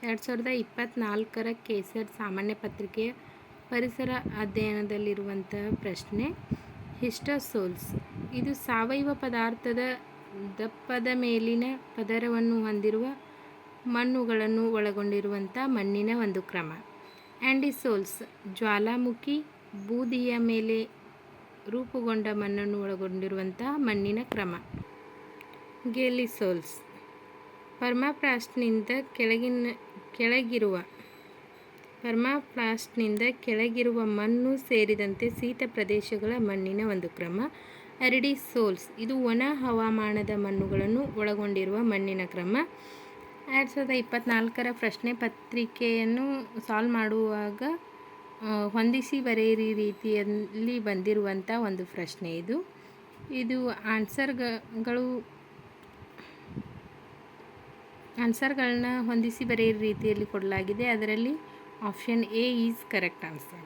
2024ರ KSET ಸಾಮಾನ್ಯ ಪತ್ರಿಕೆಯ ಪರಿಸರ ಅಧ್ಯಯನದಲ್ಲಿರುವಂತಹ ಪ್ರಶ್ನೆ. ಹಿಸ್ಟೋಸೋಲ್ಸ್ ಇದು ಸಾವಯವ ಪದಾರ್ಥದ ದಪ್ಪದ ಮೇಲಿನ ಪದರವನ್ನು ಹೊಂದಿರುವ ಮಣ್ಣುಗಳನ್ನು ಒಳಗೊಂಡಿರುವಂಥ ಮಣ್ಣಿನ ಒಂದು ಕ್ರಮ. ಆ್ಯಂಡಿಸೋಲ್ಸ್ ಜ್ವಾಲಾಮುಖಿ ಬೂದಿಯ ಮೇಲೆ ರೂಪುಗೊಂಡ ಮಣ್ಣನ್ನು ಒಳಗೊಂಡಿರುವಂತಹ ಮಣ್ಣಿನ ಕ್ರಮ. ಗೆಲಿಸೋಲ್ಸ್ ಪರ್ಮಾಫ್ರಾಸ್ಟ್ನಿಂದ ಕೆಳಗಿರುವ ಮಣ್ಣು ಸೇರಿದಂತೆ ಶೀತ ಪ್ರದೇಶಗಳ ಮಣ್ಣಿನ ಒಂದು ಕ್ರಮ. ಅರಿಡಿಸೋಲ್ಸ್ ಇದು ಒಣ ಹವಾಮಾನದ ಮಣ್ಣುಗಳನ್ನು ಒಳಗೊಂಡಿರುವ ಮಣ್ಣಿನ ಕ್ರಮ. 2024ರ ಪ್ರಶ್ನೆ ಪತ್ರಿಕೆಯನ್ನು ಸಾಲ್ವ್ ಮಾಡುವಾಗ ಹೊಂದಿಸಿ ಬರೆಯಿರಿ ರೀತಿಯಲ್ಲಿ ಬಂದಿರುವಂಥ ಒಂದು ಪ್ರಶ್ನೆ ಇದು ಆನ್ಸರ್ಗಳನ್ನ ಹೊಂದಿಸಿ ಬರೆಯಿರಿ ರೀತಿಯಲ್ಲಿ ಕೊಡಲಾಗಿದೆ. ಅದರಲ್ಲಿ option A is correct answer.